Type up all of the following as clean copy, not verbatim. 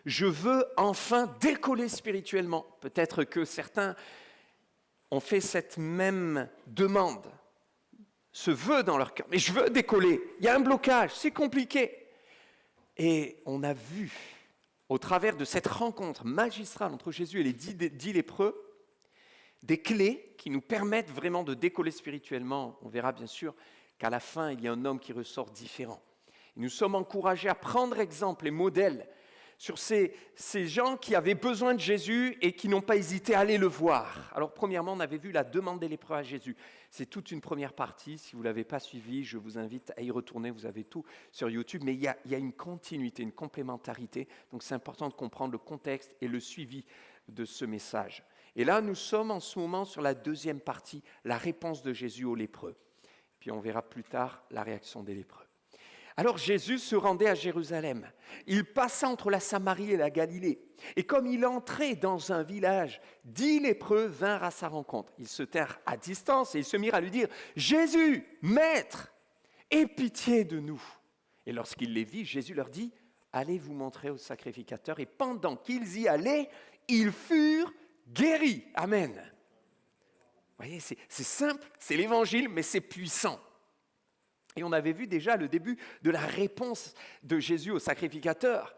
Je veux enfin décoller spirituellement. Peut-être que certains ont fait cette même demande, ce vœu dans leur cœur. Mais je veux décoller. Il y a un blocage, c'est compliqué. Et on a vu, au travers de cette rencontre magistrale entre Jésus et les 10 lépreux, des clés qui nous permettent vraiment de décoller spirituellement. On verra bien sûr qu'à la fin, il y a un homme qui ressort différent. Et nous sommes encouragés à prendre exemple et modèle sur ces gens qui avaient besoin de Jésus et qui n'ont pas hésité à aller le voir. Alors premièrement, on avait vu la demande des lépreux à Jésus. C'est toute une première partie. Si vous ne l'avez pas suivi, je vous invite à y retourner. Vous avez tout sur YouTube. Mais il y a une continuité, une complémentarité. Donc c'est important de comprendre le contexte et le suivi de ce message. Et là, nous sommes en ce moment sur la deuxième partie, la réponse de Jésus aux lépreux. Puis on verra plus tard la réaction des lépreux. Alors Jésus se rendait à Jérusalem. Il passa entre la Samarie et la Galilée. Et comme il entrait dans un village, 10 lépreux vinrent à sa rencontre. Ils se tinrent à distance et ils se mirent à lui dire « Jésus, Maître, aie pitié de nous !» Et lorsqu'il les vit, Jésus leur dit « Allez vous montrer au sacrificateur. » Et pendant qu'ils y allaient, ils furent guéris. Amen. Vous voyez, c'est simple, c'est l'évangile, mais c'est puissant. Et on avait vu déjà le début de la réponse de Jésus aux sacrificateurs,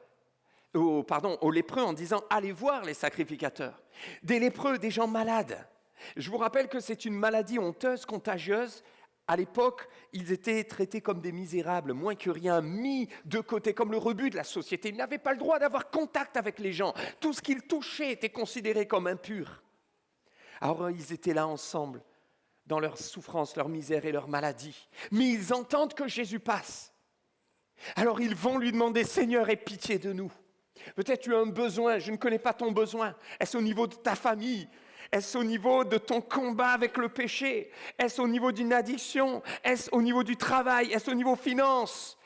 aux lépreux en disant « Allez voir les sacrificateurs ». Des lépreux, des gens malades. Je vous rappelle que c'est une maladie honteuse, contagieuse. À l'époque, ils étaient traités comme des misérables, moins que rien, mis de côté comme le rebut de la société. Ils n'avaient pas le droit d'avoir contact avec les gens. Tout ce qu'ils touchaient était considéré comme impur. Alors ils étaient là ensemble, dans leur souffrance, leur misère et leur maladie. Mais ils entendent que Jésus passe. Alors ils vont lui demander « Seigneur, aie pitié de nous ». Peut-être tu as un besoin, je ne connais pas ton besoin. Est-ce au niveau de ta famille ? Est-ce au niveau de ton combat avec le péché ? Est-ce au niveau d'une addiction ? Est-ce au niveau du travail ? Est-ce au niveau finance ?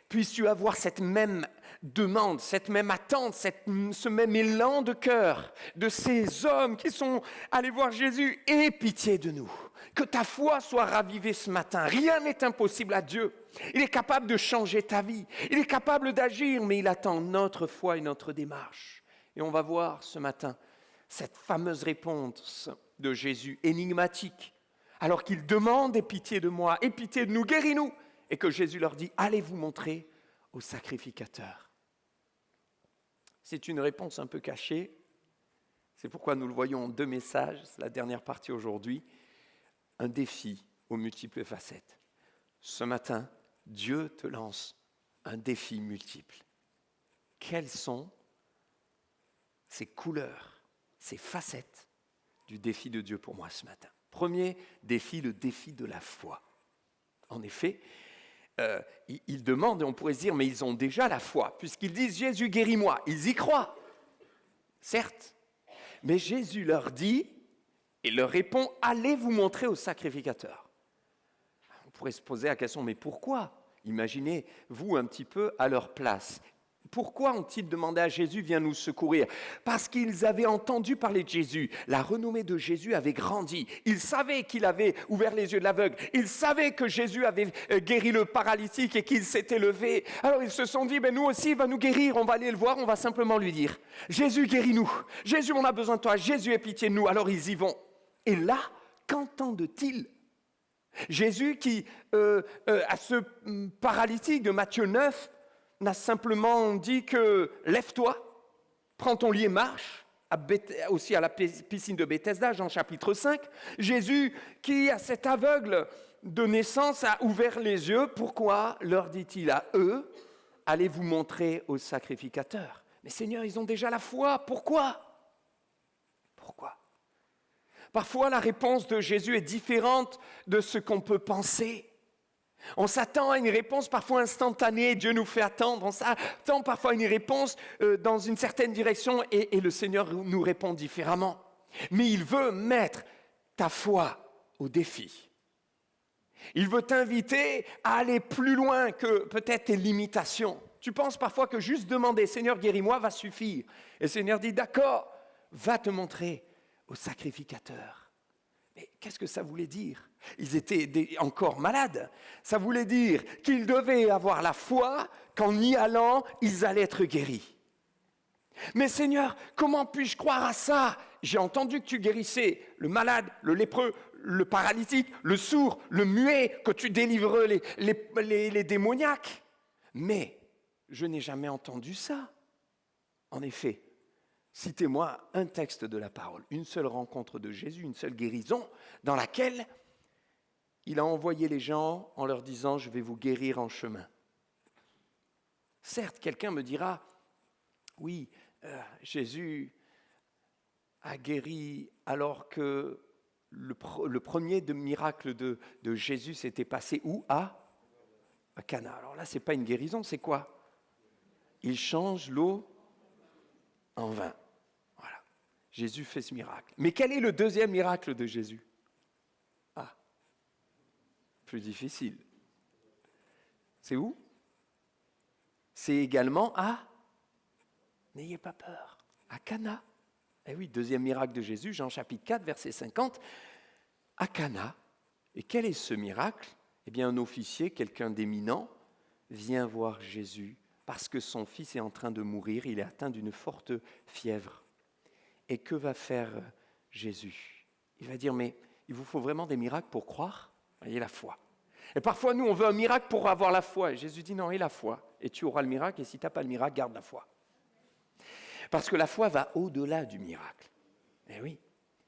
Puisses-tu avoir cette même demande, cette même attente, ce même élan de cœur de ces hommes qui sont allés voir Jésus. Aie pitié de nous. Que ta foi soit ravivée ce matin. Rien n'est impossible à Dieu. Il est capable de changer ta vie. Il est capable d'agir, mais il attend notre foi et notre démarche. Et on va voir ce matin cette fameuse réponse de Jésus énigmatique. Alors qu'il demande « Aie pitié de moi, aie pitié de nous, guéris-nous » et que Jésus leur dit « Allez vous montrer au sacrificateur ». C'est une réponse un peu cachée. C'est pourquoi nous le voyons en 2 messages. C'est la dernière partie aujourd'hui. Un défi aux multiples facettes. Ce matin, Dieu te lance un défi multiple. Quelles sont ces couleurs, ces facettes du défi de Dieu pour moi ce matin? Premier défi, le défi de la foi. En effet, ils demandent, et on pourrait se dire, mais ils ont déjà la foi, puisqu'ils disent « Jésus, guéris-moi ». Ils y croient, certes. Mais Jésus leur dit, et leur répond « Allez vous montrer au sacrificateur ». On pourrait se poser la question, mais pourquoi ? Imaginez-vous un petit peu à leur place. Pourquoi ont-ils demandé à Jésus « Viens nous secourir » ? Parce qu'ils avaient entendu parler de Jésus. La renommée de Jésus avait grandi. Ils savaient qu'il avait ouvert les yeux de l'aveugle. Ils savaient que Jésus avait guéri le paralytique et qu'il s'était levé. Alors ils se sont dit « Nous aussi, il va nous guérir. On va aller le voir, on va simplement lui dire « Jésus, guéris-nous. Jésus, on a besoin de toi. Jésus, aie pitié de nous. » Alors ils y vont. Et là, qu'entendent-ils ? Jésus qui, à ce paralytique de Matthieu 9, n'a simplement dit que « Lève-toi, prends ton lit et marche », aussi à la piscine de Bethesda, Jean chapitre 5. Jésus qui, à cet aveugle de naissance, a ouvert les yeux. Pourquoi leur dit-il à eux « Allez vous montrer au sacrificateur ». Mais Seigneur, ils ont déjà la foi. Pourquoi ? Parfois, la réponse de Jésus est différente de ce qu'on peut penser. On s'attend à une réponse parfois instantanée, Dieu nous fait attendre. On s'attend parfois à une réponse dans une certaine direction et le Seigneur nous répond différemment. Mais il veut mettre ta foi au défi. Il veut t'inviter à aller plus loin que peut-être tes limitations. Tu penses parfois que juste demander « Seigneur, guéris-moi » va suffire. Et le Seigneur dit « D'accord, va te montrer au sacrificateur ». Mais qu'est-ce que ça voulait dire ? Ils étaient encore malades. Ça voulait dire qu'ils devaient avoir la foi qu'en y allant, ils allaient être guéris. Mais Seigneur, comment puis-je croire à ça? J'ai entendu que tu guérissais le malade, le lépreux, le paralytique, le sourd, le muet, que tu délivres les démoniaques. Mais je n'ai jamais entendu ça. En effet, citez-moi un texte de la parole, une seule rencontre de Jésus, une seule guérison, dans laquelle il a envoyé les gens en leur disant « Je vais vous guérir en chemin ». Certes, quelqu'un me dira « Oui, Jésus a guéri alors que le premier miracle de Jésus s'était passé où? À Cana. Alors là, ce n'est pas une guérison, c'est quoi? Il change l'eau en vin. Voilà. Jésus fait ce miracle. Mais quel est le deuxième miracle de Jésus? Ah, plus difficile. C'est où? C'est également à, n'ayez pas peur, à Cana. Eh oui, deuxième miracle de Jésus, Jean chapitre 4, verset 50, à Cana. Et quel est ce miracle? Eh bien, un officier, quelqu'un d'éminent, vient voir Jésus parce que son fils est en train de mourir, il est atteint d'une forte fièvre. Et que va faire Jésus? Il va dire, mais il vous faut vraiment des miracles pour croire? Voyez la foi. Et parfois, nous, on veut un miracle pour avoir la foi. Et Jésus dit, non, et la foi. Et tu auras le miracle, et si tu n'as pas le miracle, garde la foi. Parce que la foi va au-delà du miracle. Eh oui,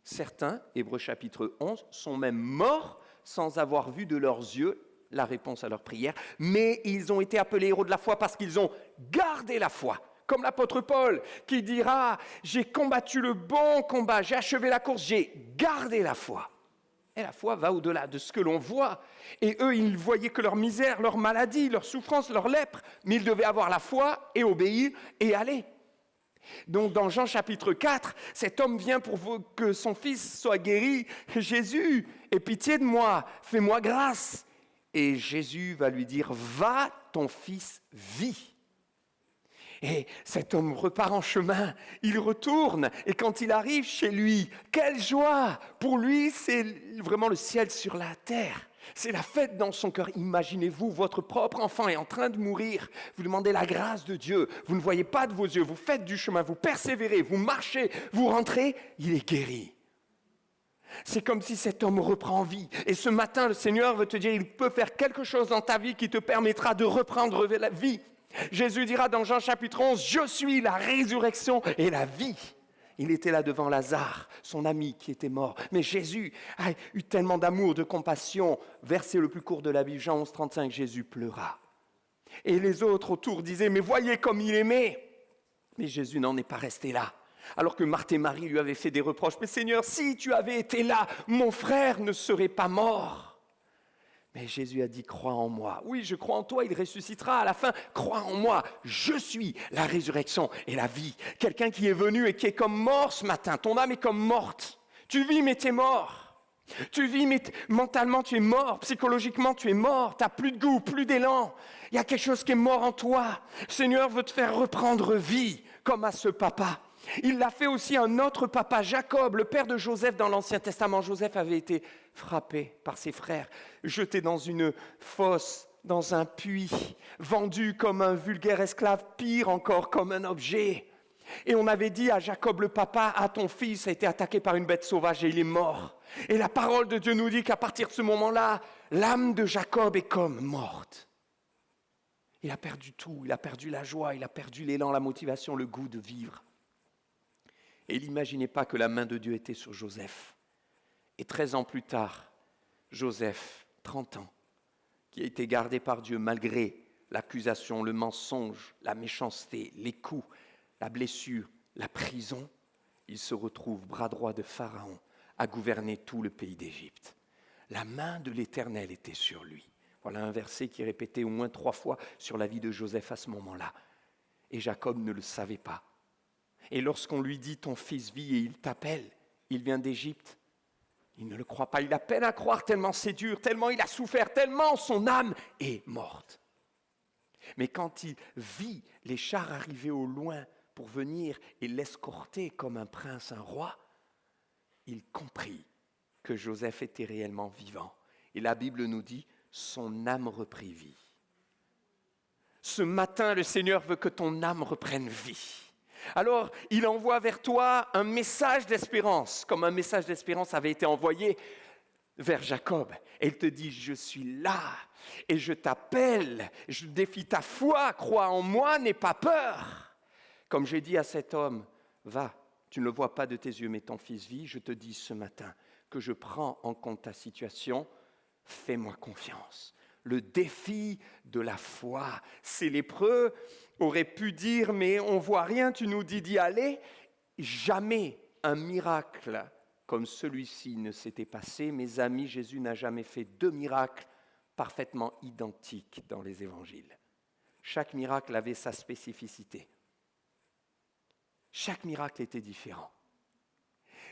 certains, Hébreux chapitre 11, sont même morts sans avoir vu de leurs yeux la réponse à leur prière, mais ils ont été appelés héros de la foi parce qu'ils ont gardé la foi. Comme l'apôtre Paul qui dira « J'ai combattu le bon combat, j'ai achevé la course, j'ai gardé la foi ». Et la foi va au-delà de ce que l'on voit. Et eux, ils ne voyaient que leur misère, leur maladie, leur souffrance, leur lèpre, mais ils devaient avoir la foi et obéir et aller. Donc dans Jean chapitre 4, cet homme vient pour que son fils soit guéri. Jésus, aie pitié de moi, fais-moi grâce. Et Jésus va lui dire, va, ton fils vit. Et cet homme repart en chemin, il retourne, et quand il arrive chez lui, quelle joie! Pour lui, c'est vraiment le ciel sur la terre. C'est la fête dans son cœur. Imaginez-vous, votre propre enfant est en train de mourir. Vous demandez la grâce de Dieu. Vous ne voyez pas de vos yeux. Vous faites du chemin. Vous persévérez. Vous marchez. Vous rentrez. Il est guéri. C'est comme si cet homme reprend vie. Et ce matin, le Seigneur veut te dire, il peut faire quelque chose dans ta vie qui te permettra de reprendre la vie. Jésus dira dans Jean chapitre 11, « Je suis la résurrection et la vie ». Il était là devant Lazare, son ami qui était mort. Mais Jésus a eu tellement d'amour, de compassion. Verset le plus court de la Bible, Jean 11, 35, Jésus pleura. Et les autres autour disaient, mais voyez comme il aimait. Mais Jésus n'en est pas resté là. Alors que Marthe et Marie lui avaient fait des reproches. Mais Seigneur, si tu avais été là, mon frère ne serait pas mort. Mais Jésus a dit, crois en moi. Oui, je crois en toi, il ressuscitera à la fin. Crois en moi, je suis la résurrection et la vie. Quelqu'un qui est venu et qui est comme mort ce matin. Ton âme est comme morte. Tu vis, mais tu es mort. Tu vis, mais mentalement, tu es mort. Psychologiquement, tu es mort. Tu n'as plus de goût, plus d'élan. Il y a quelque chose qui est mort en toi. Le Seigneur veut te faire reprendre vie, comme à ce papa. Il l'a fait aussi à un autre papa, Jacob, le père de Joseph dans l'Ancien Testament. Joseph avait été frappé par ses frères, jeté dans une fosse, dans un puits, vendu comme un vulgaire esclave, pire encore, comme un objet. Et on avait dit à Jacob le papa, « Ah, ton fils a été attaqué par une bête sauvage et il est mort. » Et la parole de Dieu nous dit qu'à partir de ce moment-là, l'âme de Jacob est comme morte. Il a perdu tout, il a perdu la joie, il a perdu l'élan, la motivation, le goût de vivre. Et il n'imaginait pas que la main de Dieu était sur Joseph. Et 13 ans plus tard, Joseph, 30 ans, qui a été gardé par Dieu malgré l'accusation, le mensonge, la méchanceté, les coups, la blessure, la prison, il se retrouve bras droit de Pharaon à gouverner tout le pays d'Égypte. La main de l'Éternel était sur lui. Voilà un verset qui est répété au moins 3 fois sur la vie de Joseph à ce moment-là. Et Jacob ne le savait pas. Et lorsqu'on lui dit « ton fils vit » et il t'appelle, il vient d'Égypte, il ne le croit pas. Il a peine à croire tellement c'est dur, tellement il a souffert, tellement son âme est morte. Mais quand il vit les chars arriver au loin pour venir et l'escorter comme un prince, un roi, il comprit que Joseph était réellement vivant. Et la Bible nous dit « son âme reprit vie ». Ce matin, le Seigneur veut que ton âme reprenne vie. Alors, il envoie vers toi un message d'espérance, comme un message d'espérance avait été envoyé vers Jacob. Et il te dit, je suis là et je t'appelle, je défie ta foi, crois en moi, n'aie pas peur. Comme j'ai dit à cet homme, va, tu ne le vois pas de tes yeux, mais ton fils vit, je te dis ce matin que je prends en compte ta situation, fais-moi confiance. Le défi de la foi, ces lépreux auraient pu dire, mais on ne voit rien, tu nous dis d'y aller. Jamais un miracle comme celui-ci ne s'était passé. Mes amis, Jésus n'a jamais fait 2 miracles parfaitement identiques dans les évangiles. Chaque miracle avait sa spécificité. Chaque miracle était différent.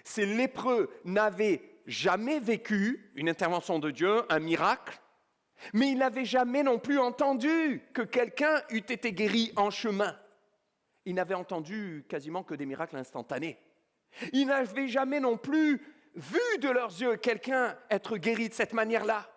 Ces lépreux n'avaient jamais vécu une intervention de Dieu, un miracle, mais ils n'avaient jamais non plus entendu que quelqu'un eût été guéri en chemin. Ils n'avaient entendu quasiment que des miracles instantanés. Ils n'avaient jamais non plus vu de leurs yeux quelqu'un être guéri de cette manière-là.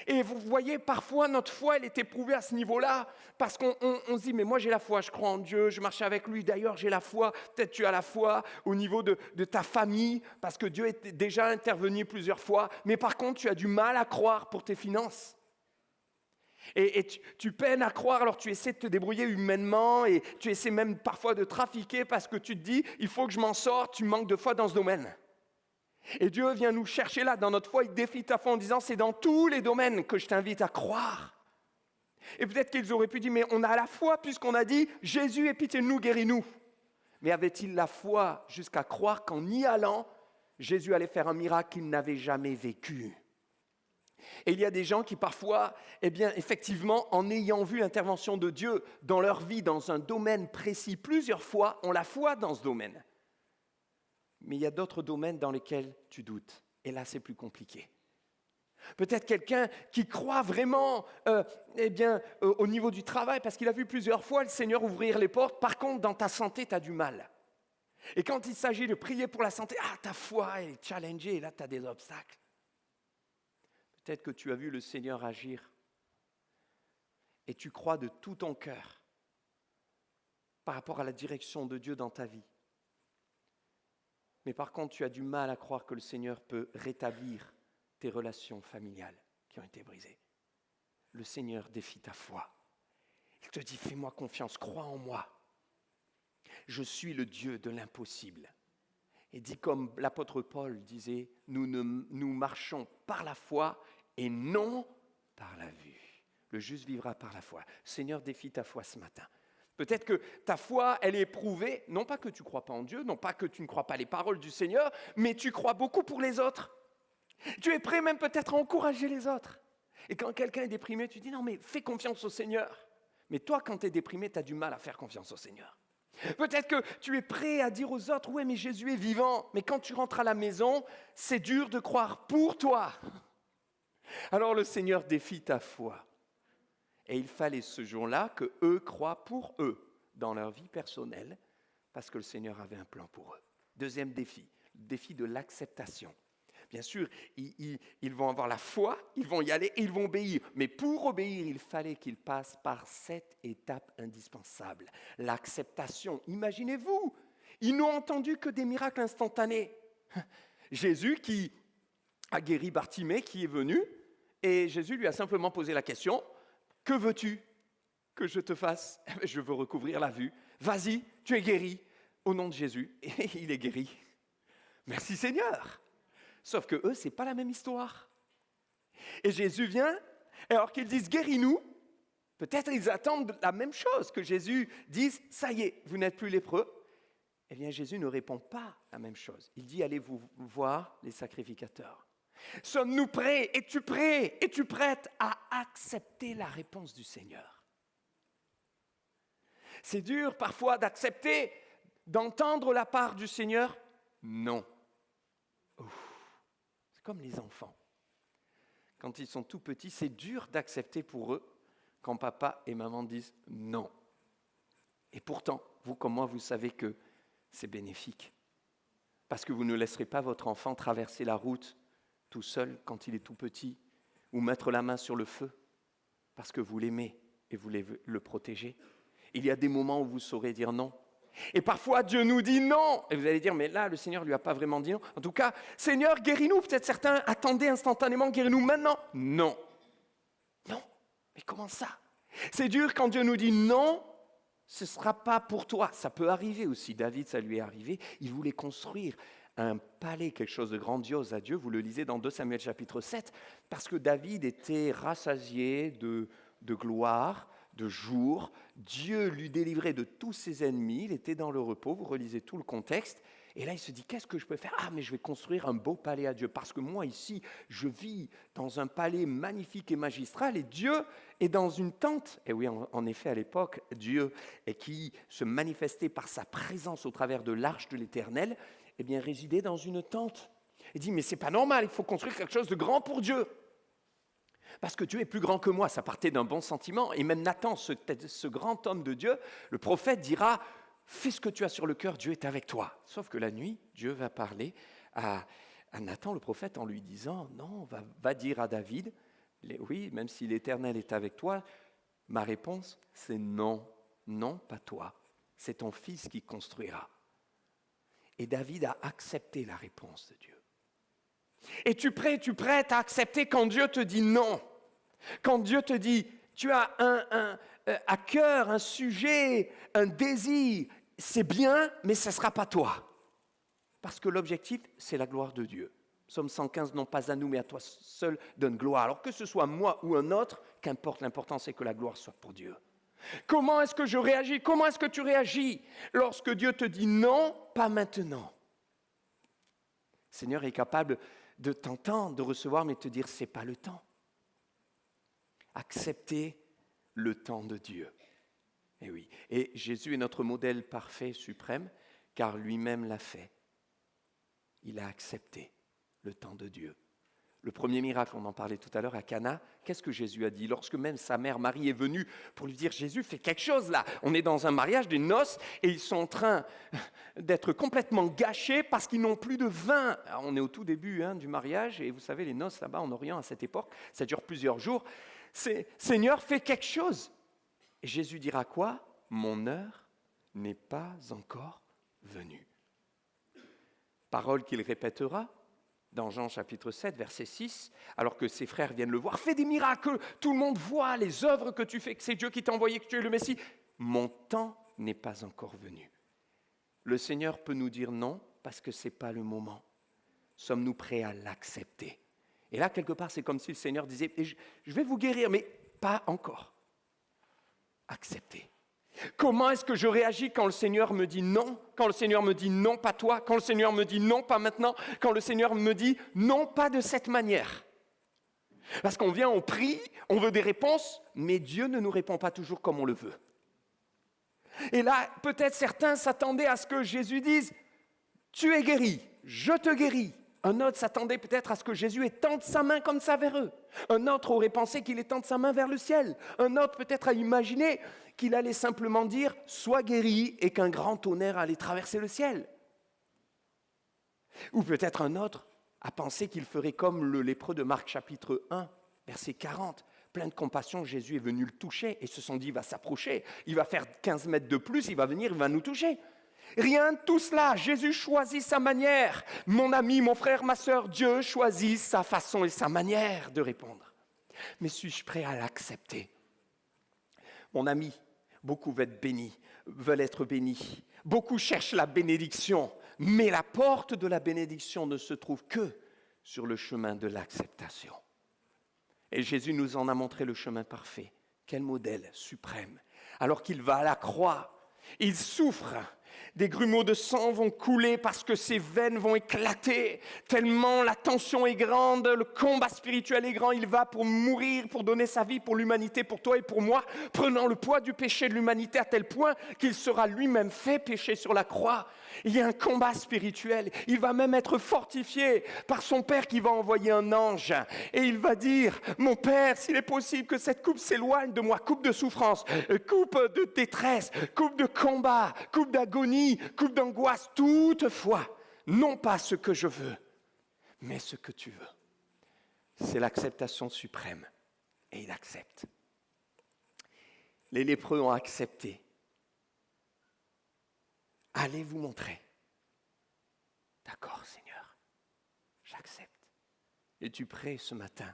Et vous voyez, parfois, notre foi, elle est éprouvée à ce niveau-là, parce qu'on se dit, mais moi j'ai la foi, je crois en Dieu, je marche avec lui, d'ailleurs j'ai la foi, peut-être tu as la foi au niveau de ta famille, parce que Dieu est déjà intervenu plusieurs fois, mais par contre, tu as du mal à croire pour tes finances. Et tu peines à croire, alors tu essaies de te débrouiller humainement, et tu essaies même parfois de trafiquer, parce que tu te dis, il faut que je m'en sorte, tu manques de foi dans ce domaine. Et Dieu vient nous chercher là, dans notre foi, il défie ta foi en disant, c'est dans tous les domaines que je t'invite à croire. Et peut-être qu'ils auraient pu dire, mais on a la foi puisqu'on a dit, Jésus, aie pitié de nous, guéris-nous. Mais avait-il la foi jusqu'à croire qu'en y allant, Jésus allait faire un miracle qu'il n'avait jamais vécu? Et il y a des gens qui parfois, effectivement, en ayant vu l'intervention de Dieu dans leur vie, dans un domaine précis, plusieurs fois, ont la foi dans ce domaine. Mais il y a d'autres domaines dans lesquels tu doutes. Et là, c'est plus compliqué. Peut-être quelqu'un qui croit vraiment au niveau du travail, parce qu'il a vu plusieurs fois le Seigneur ouvrir les portes. Par contre, dans ta santé, tu as du mal. Et quand il s'agit de prier pour la santé, ta foi est challengée, et là, tu as des obstacles. Peut-être que tu as vu le Seigneur agir et tu crois de tout ton cœur par rapport à la direction de Dieu dans ta vie. Mais par contre, tu as du mal à croire que le Seigneur peut rétablir tes relations familiales qui ont été brisées. Le Seigneur défie ta foi. Il te dit, fais-moi confiance, crois en moi. Je suis le Dieu de l'impossible. Et dit comme l'apôtre Paul disait, nous marchons par la foi et non par la vue. Le juste vivra par la foi. Le Seigneur défie ta foi ce matin. Peut-être que ta foi, elle est éprouvée, non pas que tu ne crois pas en Dieu, non pas que tu ne crois pas les paroles du Seigneur, mais tu crois beaucoup pour les autres. Tu es prêt même peut-être à encourager les autres. Et quand quelqu'un est déprimé, tu dis non mais fais confiance au Seigneur. Mais toi, quand tu es déprimé, tu as du mal à faire confiance au Seigneur. Peut-être que tu es prêt à dire aux autres, oui mais Jésus est vivant, mais quand tu rentres à la maison, c'est dur de croire pour toi. Alors le Seigneur défie ta foi. Et il fallait ce jour-là qu'eux croient pour eux, dans leur vie personnelle, parce que le Seigneur avait un plan pour eux. Deuxième défi, le défi de l'acceptation. Bien sûr, ils vont avoir la foi, ils vont y aller et ils vont obéir. Mais pour obéir, il fallait qu'ils passent par cette étape indispensable, l'acceptation. Imaginez-vous, ils n'ont entendu que des miracles instantanés. Jésus qui a guéri Bartimée, qui est venu, et Jésus lui a simplement posé la question, « Que veux-tu que je te fasse ?» Je veux recouvrir la vue. « Vas-y, tu es guéri au nom de Jésus. » Et il est guéri. Merci Seigneur. Sauf que eux, ce n'est pas la même histoire. Et Jésus vient, et alors qu'ils disent « Guéris-nous », peut-être ils attendent la même chose, que Jésus dise « Ça y est, vous n'êtes plus lépreux ». Eh bien, Jésus ne répond pas la même chose. Il dit « Allez vous voir les sacrificateurs ». Sommes-nous prêts? Es-tu prêt? Es-tu prête à accepter la réponse du Seigneur? C'est dur parfois d'accepter, d'entendre la part du Seigneur. Non. C'est comme les enfants. Quand ils sont tout petits, c'est dur d'accepter pour eux quand papa et maman disent non. Et pourtant, vous comme moi, vous savez que c'est bénéfique. Parce que vous ne laisserez pas votre enfant traverser la route tout seul quand il est tout petit, ou mettre la main sur le feu, parce que vous l'aimez et vous voulez le protéger. Il y a des moments où vous saurez dire non. Et parfois, Dieu nous dit non. Et vous allez dire, mais là, le Seigneur ne lui a pas vraiment dit non. En tout cas, Seigneur, guéris-nous. Peut-être certains attendaient instantanément, guéris-nous maintenant. Non. Non. Mais comment ça? C'est dur quand Dieu nous dit non, ce ne sera pas pour toi. Ça peut arriver aussi. David, ça lui est arrivé. Il voulait construire un palais, quelque chose de grandiose à Dieu. Vous le lisez dans 2 Samuel chapitre 7, parce que David était rassasié de gloire, de jour. Dieu lui délivrait de tous ses ennemis. Il était dans le repos. Vous relisez tout le contexte. Et là, il se dit, qu'est-ce que je peux faire? Ah, mais je vais construire un beau palais à Dieu. Parce que moi, ici, je vis dans un palais magnifique et magistral. Et Dieu est dans une tente. Et oui, en effet, à l'époque, Dieu, qui se manifestait par sa présence au travers de l'arche de l'Éternel, eh bien, résidait dans une tente. Il dit, mais c'est pas normal, il faut construire quelque chose de grand pour Dieu. Parce que Dieu est plus grand que moi, ça partait d'un bon sentiment. Et même Nathan, ce grand homme de Dieu, le prophète dira, fais ce que tu as sur le cœur, Dieu est avec toi. Sauf que la nuit, Dieu va parler à Nathan, le prophète, en lui disant, non, va dire à David, oui, même si l'Éternel est avec toi, ma réponse, c'est non, non, pas toi, c'est ton fils qui construira. Et David a accepté la réponse de Dieu. Es-tu prête à accepter quand Dieu te dit non? Quand Dieu te dit, tu as à cœur un sujet, un désir, c'est bien, mais ce ne sera pas toi. Parce que l'objectif, c'est la gloire de Dieu. Psaume 115, non pas à nous, mais à toi seul donne gloire. Alors que ce soit moi ou un autre, qu'importe, l'important c'est que la gloire soit pour Dieu. Comment est-ce que je réagis? Comment est-ce que tu réagis lorsque Dieu te dit non, pas maintenant? Le Seigneur est capable de t'entendre, de recevoir, mais de te dire, c'est pas le temps. Accepter le temps de Dieu. Et oui. Et Jésus est notre modèle parfait, suprême, car lui-même l'a fait. Il a accepté le temps de Dieu. Le premier miracle, on en parlait tout à l'heure à Cana, qu'est-ce que Jésus a dit? Lorsque même sa mère Marie est venue pour lui dire, Jésus, fais quelque chose là. On est dans un mariage, des noces, et ils sont en train d'être complètement gâchés parce qu'ils n'ont plus de vin. Alors, on est au tout début du mariage, et vous savez, les noces là-bas en Orient, à cette époque, ça dure plusieurs jours. Seigneur, fais quelque chose. Et Jésus dira quoi? Mon heure n'est pas encore venue. Parole qu'il répétera dans Jean chapitre 7, verset 6, alors que ses frères viennent le voir, fais des miracles, tout le monde voit les œuvres que tu fais, que c'est Dieu qui t'a envoyé, que tu es le Messie. Mon temps n'est pas encore venu. Le Seigneur peut nous dire non parce que ce n'est pas le moment. Sommes-nous prêts à l'accepter? Et là, quelque part, c'est comme si le Seigneur disait, je vais vous guérir, mais pas encore. Acceptez. Comment est-ce que je réagis quand le Seigneur me dit non? Quand le Seigneur me dit non, pas toi? Quand le Seigneur me dit non, pas maintenant? Quand le Seigneur me dit non, pas de cette manière? Parce qu'on vient, on prie, on veut des réponses, mais Dieu ne nous répond pas toujours comme on le veut. Et là, peut-être certains s'attendaient à ce que Jésus dise « Tu es guéri, je te guéris ». Un autre s'attendait peut-être à ce que Jésus étende sa main comme ça vers eux. Un autre aurait pensé qu'il étende sa main vers le ciel. Un autre peut-être a imaginé qu'il allait simplement dire « Sois guéri » et qu'un grand tonnerre allait traverser le ciel. Ou peut-être un autre a pensé qu'il ferait comme le lépreux de Marc chapitre 1, verset 40. Plein de compassion, Jésus est venu le toucher et se sont dit « Il va s'approcher, il va faire 15 mètres de plus, il va venir, il va nous toucher ». Rien de tout cela, Jésus choisit sa manière. Mon ami, mon frère, ma sœur, Dieu choisit sa façon et sa manière de répondre. Mais suis-je prêt à l'accepter? Mon ami, beaucoup veulent être bénis. Beaucoup cherchent la bénédiction, mais la porte de la bénédiction ne se trouve que sur le chemin de l'acceptation. Et Jésus nous en a montré le chemin parfait. Quel modèle suprême. Alors qu'il va à la croix, il souffre. Des grumeaux de sang vont couler parce que ses veines vont éclater, tellement la tension est grande, le combat spirituel est grand, il va pour mourir, pour donner sa vie pour l'humanité, pour toi et pour moi, prenant le poids du péché de l'humanité à tel point qu'il sera lui-même fait pécher sur la croix. Il y a un combat spirituel, il va même être fortifié par son Père qui va envoyer un ange et il va dire, mon Père, s'il est possible que cette coupe s'éloigne de moi, coupe de souffrance, coupe de détresse, coupe de combat, coupe d'agonie, coupe d'angoisse, toutefois, non pas ce que je veux, mais ce que tu veux. C'est l'acceptation suprême. Et il accepte. Les lépreux ont accepté. allez vous montrer. D'accord, Seigneur, j'accepte. Es-tu prêt ce matin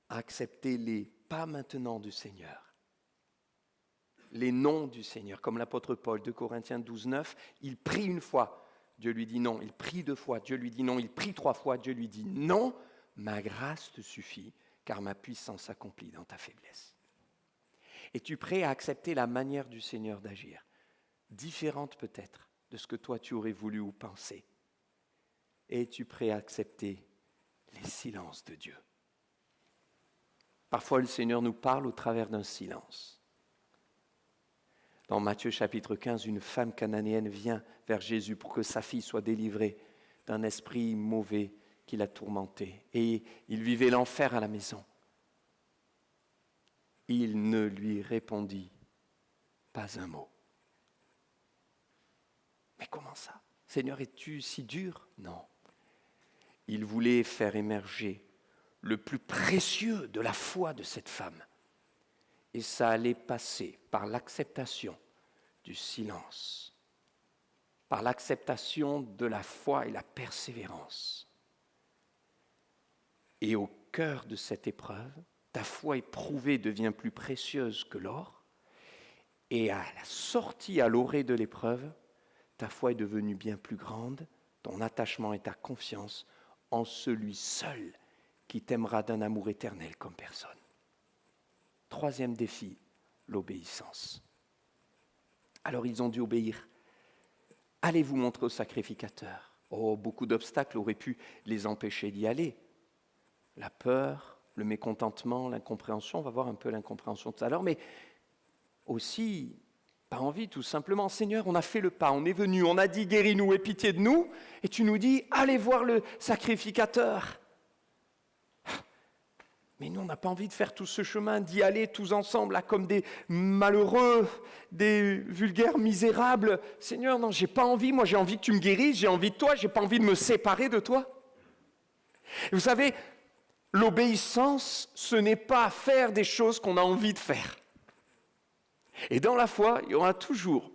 à accepter les pas maintenant du Seigneur, les non du Seigneur, comme l'apôtre Paul, 2 Corinthiens 12, 9, il prie une fois, Dieu lui dit non, il prie 2 fois, Dieu lui dit non, il prie 3 fois, Dieu lui dit non, ma grâce te suffit, car ma puissance s'accomplit dans ta faiblesse. Es-tu prêt à accepter la manière du Seigneur d'agir, différente peut-être de ce que toi tu aurais voulu ou pensé? Et es-tu prêt à accepter les silences de Dieu? Parfois, le Seigneur nous parle au travers d'un silence. Dans Matthieu chapitre 15, une femme cananéenne vient vers Jésus pour que sa fille soit délivrée d'un esprit mauvais qui la tourmentait. Et il vivait l'enfer à la maison. Il ne lui répondit pas un mot. Mais comment ça? Seigneur, es-tu si dur? Non. Il voulait faire émerger le plus précieux de la foi de cette femme. Et ça allait passer par l'acceptation du silence, par l'acceptation de la foi et la persévérance. Et au cœur de cette épreuve, ta foi éprouvée devient plus précieuse que l'or, et à la sortie, à l'orée de l'épreuve, ta foi est devenue bien plus grande, ton attachement et ta confiance en celui seul qui t'aimera d'un amour éternel comme personne. 3e défi, l'obéissance. Alors ils ont dû obéir. Allez vous montrer au sacrificateur. Oh, beaucoup d'obstacles auraient pu les empêcher d'y aller. La peur, le mécontentement, l'incompréhension, on va voir un peu l'incompréhension tout à l'heure, mais aussi, pas envie tout simplement. Seigneur, on a fait le pas, on est venu, on a dit guéris-nous, aie pitié de nous, et tu nous dis allez voir le sacrificateur. Mais nous, on n'a pas envie de faire tout ce chemin, d'y aller tous ensemble, là, comme des malheureux, des vulgaires misérables. Seigneur, non, j'ai pas envie, moi j'ai envie que tu me guérisses, j'ai envie de toi, j'ai pas envie de me séparer de toi. Et vous savez, l'obéissance, ce n'est pas faire des choses qu'on a envie de faire. Et dans la foi, il y aura toujours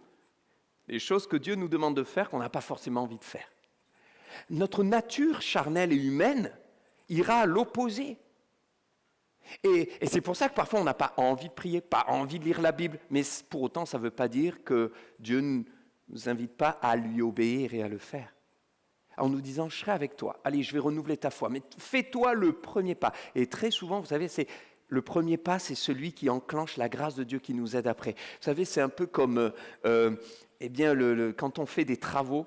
des choses que Dieu nous demande de faire qu'on n'a pas forcément envie de faire. Notre nature charnelle et humaine ira à l'opposé. Et c'est pour ça que parfois on n'a pas envie de prier, pas envie de lire la Bible, mais pour autant ça ne veut pas dire que Dieu ne nous invite pas à lui obéir et à le faire. En nous disant, je serai avec toi, allez, je vais renouveler ta foi, mais fais-toi le premier pas. Et très souvent, vous savez, le premier pas, c'est celui qui enclenche la grâce de Dieu qui nous aide après. Vous savez, c'est un peu comme quand on fait des travaux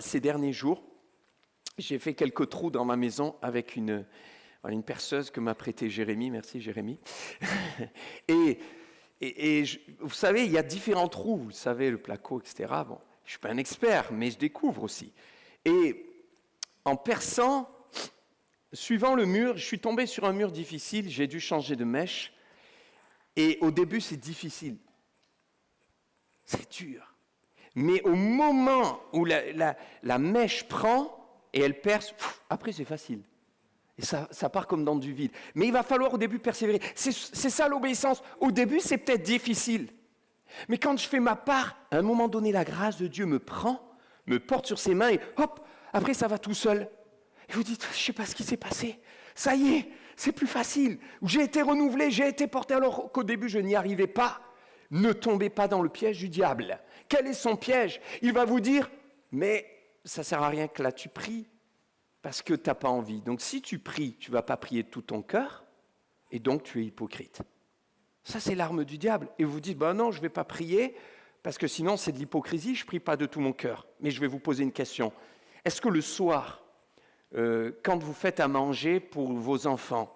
ces derniers jours. J'ai fait quelques trous dans ma maison avec une perceuse que m'a prêtée Jérémy. Merci Jérémy. Vous savez, il y a différents trous, vous savez, le placo, etc. Bon, je ne suis pas un expert, mais je découvre aussi. Et en perçant, suivant le mur, je suis tombé sur un mur difficile, j'ai dû changer de mèche. Et au début, c'est difficile. C'est dur. Mais au moment où la mèche prend et elle perce, après c'est facile. Et ça part comme dans du vide. Mais il va falloir au début persévérer. C'est ça l'obéissance. Au début, c'est peut-être difficile. Mais quand je fais ma part, à un moment donné, la grâce de Dieu me prend, me porte sur ses mains et hop, après ça va tout seul. Et vous dites, je ne sais pas ce qui s'est passé. Ça y est, c'est plus facile. J'ai été renouvelé, j'ai été porté alors qu'au début je n'y arrivais pas. Ne tombez pas dans le piège du diable. Quel est son piège? Il va vous dire, mais ça ne sert à rien que là tu pries. Parce que tu n'as pas envie. Donc si tu pries, tu ne vas pas prier de tout ton cœur, et donc tu es hypocrite. Ça, c'est l'arme du diable. Et vous dites, non, je ne vais pas prier, parce que sinon c'est de l'hypocrisie, je ne prie pas de tout mon cœur. Mais je vais vous poser une question. Est-ce que le soir, quand vous faites à manger pour vos enfants,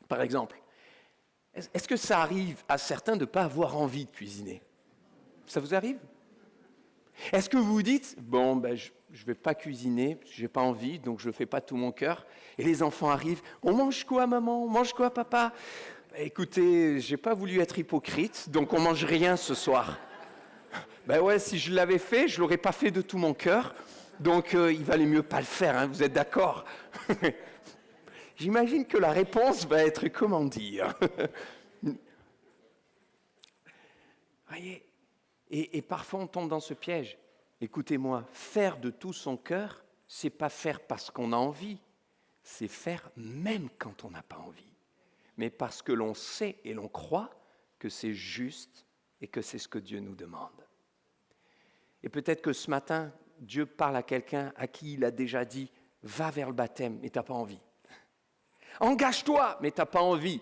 par exemple, est-ce que ça arrive à certains de ne pas avoir envie de cuisiner? Ça vous arrive? Est-ce que vous vous dites, je ne vais pas cuisiner, je n'ai pas envie, donc je ne le fais pas de tout mon cœur. Et les enfants arrivent, on mange quoi maman? On mange quoi papa? Écoutez, je n'ai pas voulu être hypocrite, donc on ne mange rien ce soir. Si je l'avais fait, je ne l'aurais pas fait de tout mon cœur, donc il valait mieux pas le faire, hein, vous êtes d'accord? J'imagine que la réponse va être comment dire. Voyez. Et parfois, on tombe dans ce piège. Écoutez-moi, faire de tout son cœur, c'est pas faire parce qu'on a envie, c'est faire même quand on n'a pas envie. Mais parce que l'on sait et l'on croit que c'est juste et que c'est ce que Dieu nous demande. Et peut-être que ce matin, Dieu parle à quelqu'un à qui il a déjà dit « Va vers le baptême, mais tu n'as pas envie. Engage-toi, mais tu n'as pas envie. »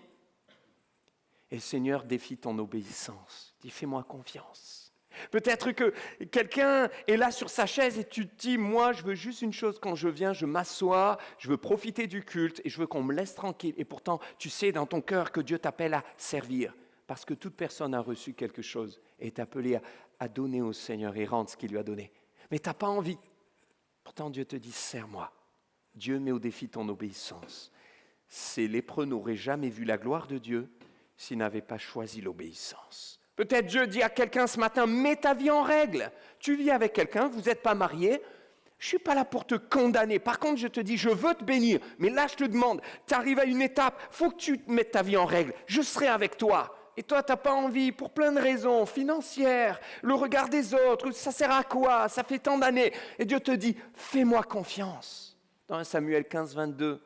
Et le Seigneur défie ton obéissance. Dis « Fais-moi confiance. » Peut-être que quelqu'un est là sur sa chaise et tu te dis « Moi, je veux juste une chose. Quand je viens, je m'assois, je veux profiter du culte et je veux qu'on me laisse tranquille. » Et pourtant, tu sais dans ton cœur que Dieu t'appelle à servir. Parce que toute personne a reçu quelque chose et est appelée à donner au Seigneur et rendre ce qu'il lui a donné. Mais tu n'as pas envie. Pourtant, Dieu te dit « Sers-moi. » Dieu met au défi ton obéissance. Ces lépreux n'auraient jamais vu la gloire de Dieu s'ils n'avaient pas choisi l'obéissance. Peut-être Dieu dit à quelqu'un ce matin, mets ta vie en règle. Tu vis avec quelqu'un, vous n'êtes pas marié. Je ne suis pas là pour te condamner. Par contre, je te dis, je veux te bénir. Mais là, je te demande, tu arrives à une étape, il faut que tu mettes ta vie en règle. Je serai avec toi. Et toi, tu n'as pas envie, pour plein de raisons, financières, le regard des autres, ça sert à quoi? Ça fait tant d'années. Et Dieu te dit, fais-moi confiance. Dans 1 Samuel 15, 22,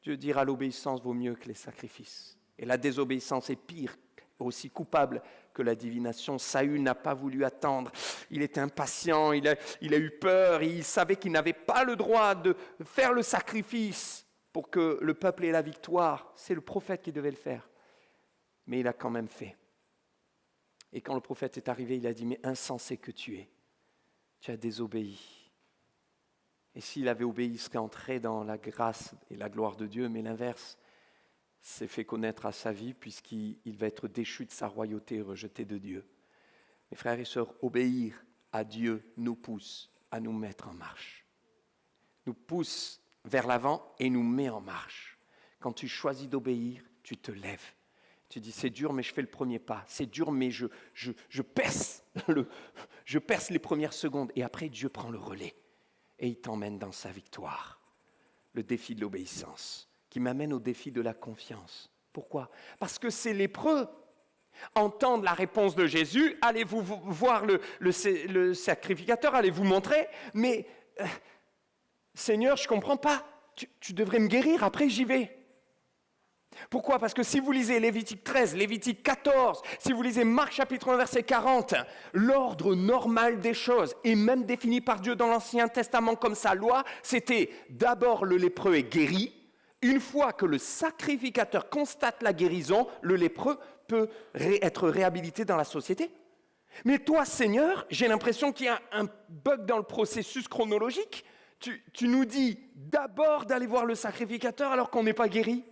Dieu dira, l'obéissance vaut mieux que les sacrifices. Et la désobéissance est pire, aussi coupable que la divination. Saül n'a pas voulu attendre, il était impatient, il a eu peur, il savait qu'il n'avait pas le droit de faire le sacrifice pour que le peuple ait la victoire. C'est le prophète qui devait le faire, mais il a quand même fait. Et quand le prophète est arrivé, il a dit, mais insensé que tu es, tu as désobéi. Et s'il avait obéi, il serait entré dans la grâce et la gloire de Dieu, mais l'inverse s'est fait connaître à sa vie puisqu'il va être déchu de sa royauté et rejeté de Dieu. Mes frères et sœurs, obéir à Dieu nous pousse à nous mettre en marche. Nous pousse vers l'avant et nous met en marche. Quand tu choisis d'obéir, tu te lèves. Tu dis, c'est dur, mais je fais le premier pas. C'est dur, mais je perce les premières secondes. Et après, Dieu prend le relais et il t'emmène dans sa victoire. Le défi de l'obéissance, qui m'amène au défi de la confiance. Pourquoi? Parce que ces lépreux entendent la réponse de Jésus, allez-vous voir le sacrificateur, allez-vous montrer, mais Seigneur, je ne comprends pas, tu devrais me guérir, après j'y vais. Pourquoi? Parce que si vous lisez Lévitique 13, Lévitique 14, si vous lisez Marc chapitre 1 verset 40, l'ordre normal des choses est même défini par Dieu dans l'Ancien Testament comme sa loi, c'était d'abord le lépreux est guéri. Une fois que le sacrificateur constate la guérison, le lépreux peut être réhabilité dans la société. Mais toi, Seigneur, j'ai l'impression qu'il y a un bug dans le processus chronologique. Tu nous dis d'abord d'aller voir le sacrificateur alors qu'on n'est pas guéri.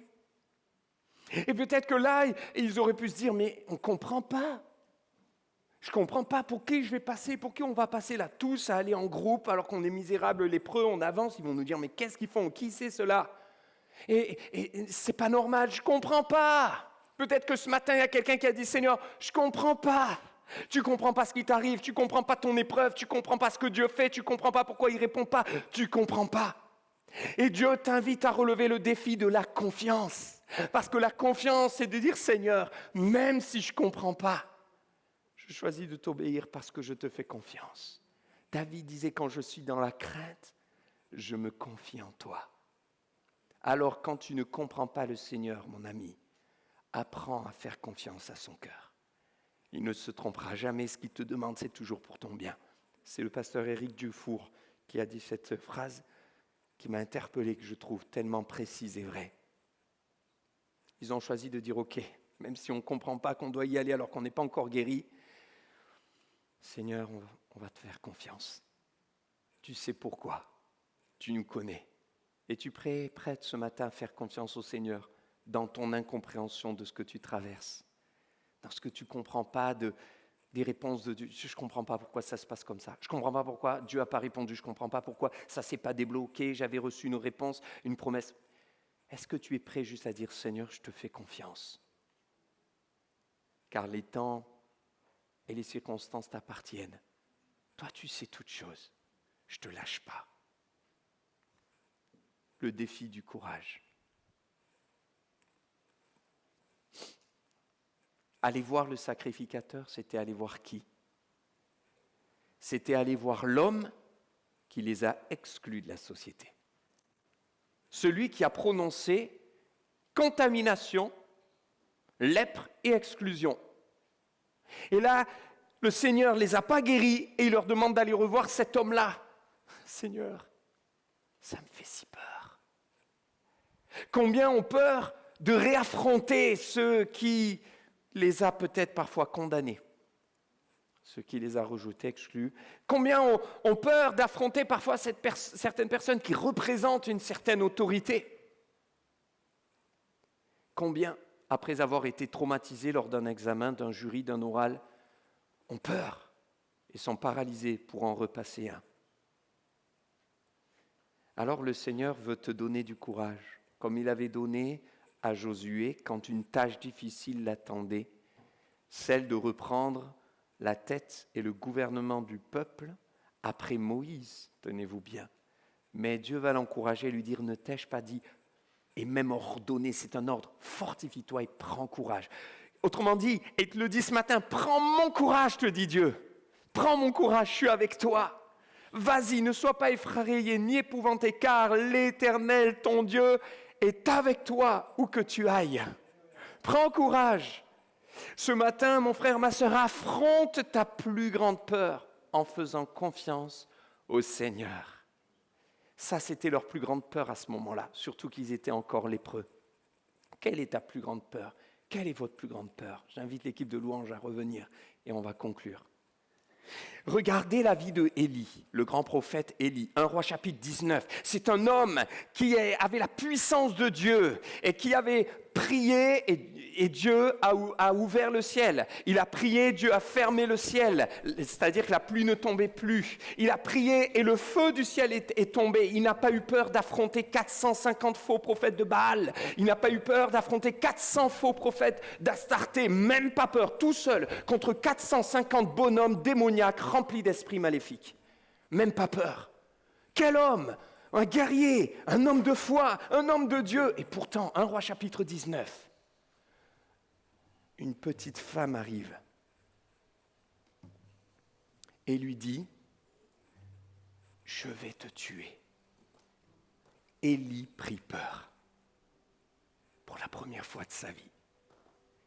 Et peut-être que là, ils auraient pu se dire, mais on ne comprend pas. Je ne comprends pas pour qui je vais passer, pour qui on va passer là tous à aller en groupe alors qu'on est misérables, lépreux, on avance. Ils vont nous dire, mais qu'est-ce qu'ils font? Qui c'est cela? Et c'est pas normal, je comprends pas. Peut-être que ce matin, il y a quelqu'un qui a dit, Seigneur, je comprends pas. Tu comprends pas ce qui t'arrive, tu comprends pas ton épreuve, tu comprends pas ce que Dieu fait, tu comprends pas pourquoi il répond pas, tu comprends pas. Et Dieu t'invite à relever le défi de la confiance. Parce que la confiance, c'est de dire, Seigneur, même si je comprends pas, je choisis de t'obéir parce que je te fais confiance. David disait, quand je suis dans la crainte, je me confie en toi. Alors, quand tu ne comprends pas le Seigneur, mon ami, apprends à faire confiance à son cœur. Il ne se trompera jamais, ce qu'il te demande, c'est toujours pour ton bien. C'est le pasteur Éric Dufour qui a dit cette phrase qui m'a interpellé, que je trouve tellement précise et vraie. Ils ont choisi de dire, ok, même si on ne comprend pas qu'on doit y aller alors qu'on n'est pas encore guéri, Seigneur, on va te faire confiance. Tu sais pourquoi, tu nous connais. Es tu prête ce matin à faire confiance au Seigneur dans ton incompréhension de ce que tu traverses, dans ce que tu ne comprends pas des réponses de Dieu? Je ne comprends pas pourquoi ça se passe comme ça. Je ne comprends pas pourquoi Dieu n'a pas répondu. Je ne comprends pas pourquoi ça ne s'est pas débloqué. J'avais reçu une réponse, une promesse. Est-ce que tu es prêt juste à dire, Seigneur, je te fais confiance? Car les temps et les circonstances t'appartiennent. Toi, tu sais toutes choses. Je ne te lâche pas. Le défi du courage. Aller voir le sacrificateur, c'était aller voir qui? c'était aller voir l'homme qui les a exclus de la société. Celui qui a prononcé contamination, lèpre et exclusion. Et là, le Seigneur ne les a pas guéris et il leur demande d'aller revoir cet homme-là. Seigneur, ça me fait si peur. Combien ont peur de réaffronter ceux qui les a peut-être parfois condamnés, ceux qui les a rejetés, exclus. Combien ont peur d'affronter parfois certaines personnes qui représentent une certaine autorité. Combien, après avoir été traumatisés lors d'un examen, d'un jury, d'un oral, ont peur et sont paralysés pour en repasser un. Alors le Seigneur veut te donner du courage, comme il avait donné à Josué quand une tâche difficile l'attendait, celle de reprendre la tête et le gouvernement du peuple après Moïse, tenez-vous bien. Mais Dieu va l'encourager et lui dire, ne t'ai-je pas dit, et même ordonné, c'est un ordre, fortifie-toi et prends courage. Autrement dit, et il te le dit ce matin, prends mon courage, te dit Dieu. Prends mon courage, je suis avec toi. Vas-y, ne sois pas effrayé ni épouvanté, car l'Éternel, ton Dieu, est avec toi où que tu ailles. Prends courage. Ce matin, mon frère, ma sœur, affronte ta plus grande peur en faisant confiance au Seigneur. Ça, c'était leur plus grande peur à ce moment-là, surtout qu'ils étaient encore lépreux. Quelle est ta plus grande peur ? Quelle est votre plus grande peur ? J'invite l'équipe de louange à revenir et on va conclure. Regardez la vie de Élie, le grand prophète Élie, 1 Roi chapitre 19. C'est un homme qui avait la puissance de Dieu et qui avait prié et Dieu a ouvert le ciel. Il a prié, Dieu a fermé le ciel, c'est-à-dire que la pluie ne tombait plus. Il a prié et le feu du ciel est tombé. Il n'a pas eu peur d'affronter 450 faux prophètes de Baal. Il n'a pas eu peur d'affronter 400 faux prophètes d'Astarté. Même pas peur, tout seul, contre 450 bonhommes démoniaques remplis d'esprits maléfiques. Même pas peur. Quel homme! Un guerrier, un homme de foi, un homme de Dieu. Et pourtant, 1 Roi chapitre 19, une petite femme arrive et lui dit, « Je vais te tuer. » Élie prit peur pour la première fois de sa vie.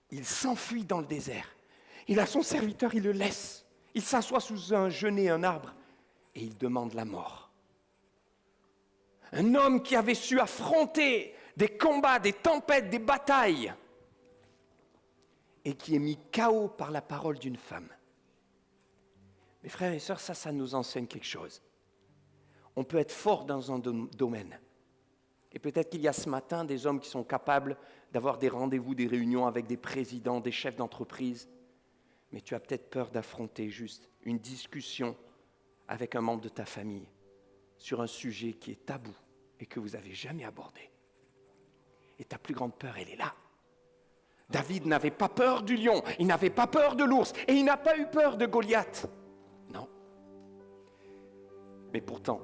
Il s'enfuit dans le désert. Il a son serviteur, il le laisse. Il s'assoit sous un genêt, un arbre, et il demande la mort. Un homme qui avait su affronter des combats, des tempêtes, des batailles, et qui est mis KO par la parole d'une femme. Mes frères et sœurs, ça nous enseigne quelque chose. On peut être fort dans un domaine. Et peut-être qu'il y a ce matin des hommes qui sont capables d'avoir des rendez-vous, des réunions avec des présidents, des chefs d'entreprise, mais tu as peut-être peur d'affronter juste une discussion avec un membre de ta famille sur un sujet qui est tabou et que vous n'avez jamais abordé. Et ta plus grande peur, elle est là. David n'avait pas peur du lion, il n'avait pas peur de l'ours, et il n'a pas eu peur de Goliath. Non. Mais pourtant,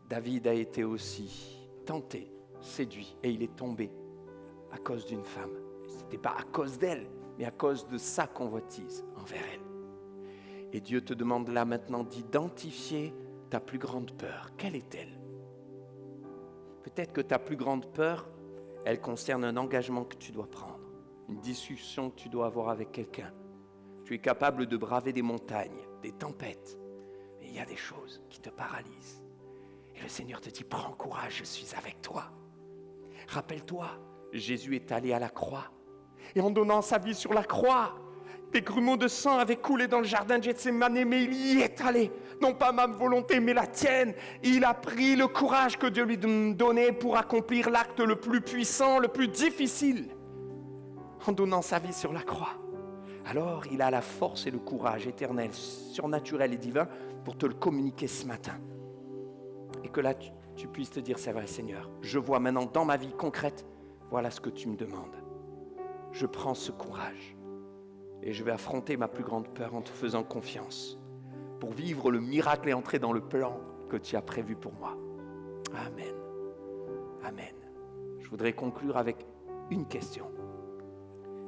David a été aussi tenté, séduit, et il est tombé à cause d'une femme. Ce n'était pas à cause d'elle, mais à cause de sa convoitise envers elle. Et Dieu te demande là maintenant d'identifier ta plus grande peur. Quelle est-elle ? Peut-être que ta plus grande peur, elle concerne un engagement que tu dois prendre, une discussion que tu dois avoir avec quelqu'un. Tu es capable de braver des montagnes, des tempêtes, mais il y a des choses qui te paralysent. Et le Seigneur te dit, prends courage, je suis avec toi. Rappelle-toi, Jésus est allé à la croix, et en donnant sa vie sur la croix, des grumeaux de sang avaient coulé dans le jardin de Gethsémane, mais il y est allé. Non pas ma volonté, mais la tienne. Il a pris le courage que Dieu lui donnait pour accomplir l'acte le plus puissant, le plus difficile, en donnant sa vie sur la croix. Alors, il a la force et le courage éternel, surnaturel et divin pour te le communiquer ce matin. Et que là, tu puisses te dire, c'est vrai Seigneur, je vois maintenant dans ma vie concrète, voilà ce que tu me demandes. Je prends ce courage. Et je vais affronter ma plus grande peur en te faisant confiance pour vivre le miracle et entrer dans le plan que tu as prévu pour moi. Amen. Amen. Je voudrais conclure avec une question.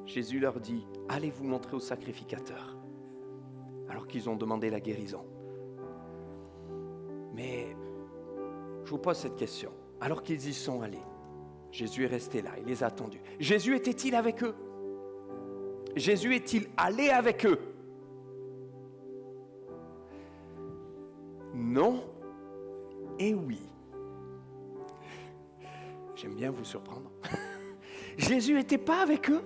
Jésus leur dit, allez vous montrer au sacrificateur. Alors alors qu'ils ont demandé la guérison. Mais je vous pose cette question. Alors qu'ils y sont allés, Jésus est resté là, il les a attendus. Jésus était-il avec eux? Jésus est-il allé avec eux? Non et oui. J'aime bien vous surprendre. Jésus n'était pas avec eux,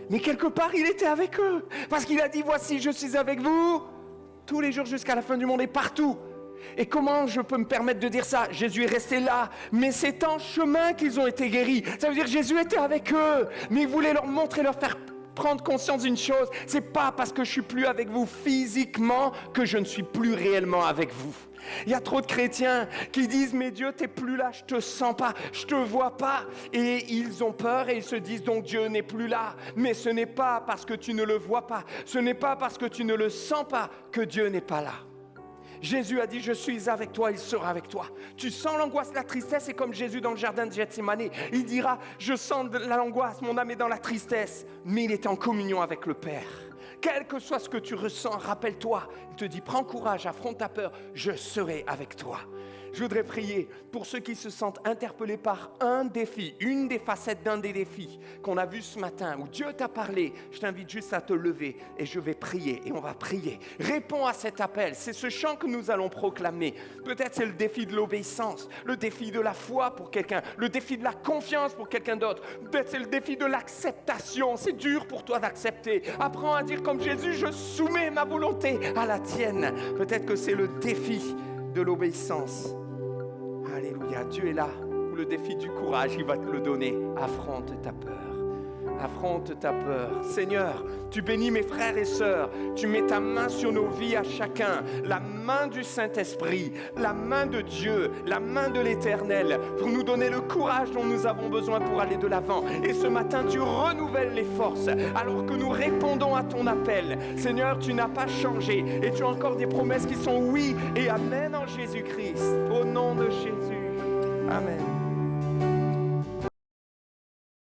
mais quelque part il était avec eux. Parce qu'il a dit, voici, je suis avec vous tous les jours jusqu'à la fin du monde et partout. Et comment je peux me permettre de dire ça? Jésus est resté là, mais c'est en chemin qu'ils ont été guéris. Ça veut dire que Jésus était avec eux, mais il voulait leur montrer, leur faire prendre conscience d'une chose. C'est pas parce que je suis plus avec vous physiquement que je ne suis plus réellement avec vous. Il y a trop de chrétiens qui disent, mais Dieu, t'es plus là, je te sens pas, je te vois pas. Et ils ont peur et ils se disent, donc Dieu n'est plus là. Mais ce n'est pas parce que tu ne le vois pas, ce n'est pas parce que tu ne le sens pas que Dieu n'est pas là. Jésus a dit, je suis avec toi, il sera avec toi. Tu sens l'angoisse, la tristesse, c'est comme Jésus dans le jardin de Gethsémani. Il dira, je sens l'angoisse, mon âme est dans la tristesse. Mais il est en communion avec le Père. Quel que soit ce que tu ressens, rappelle-toi, il te dit, prends courage, affronte ta peur, je serai avec toi. Je voudrais prier pour ceux qui se sentent interpellés par un défi, une des facettes d'un des défis qu'on a vu ce matin, où Dieu t'a parlé. Je t'invite juste à te lever et je vais prier et on va prier. Réponds à cet appel, c'est ce chant que nous allons proclamer. Peut-être c'est le défi de l'obéissance, le défi de la foi pour quelqu'un, le défi de la confiance pour quelqu'un d'autre. Peut-être c'est le défi de l'acceptation, c'est dur pour toi d'accepter. Apprends à dire comme Jésus, je soumets ma volonté à la tienne. Peut-être que c'est le défi de l'obéissance. Alléluia, Dieu est là. Le défi du courage, il va te le donner. Affronte ta peur. Affronte ta peur. Seigneur, tu bénis mes frères et sœurs. Tu mets ta main sur nos vies à chacun. La main du Saint-Esprit, la main de Dieu, la main de l'Éternel, pour nous donner le courage dont nous avons besoin pour aller de l'avant. Et ce matin, tu renouvelles les forces alors que nous répondons à ton appel. Seigneur, tu n'as pas changé et tu as encore des promesses qui sont oui et amen en Jésus-Christ. Au nom de Jésus. Amen.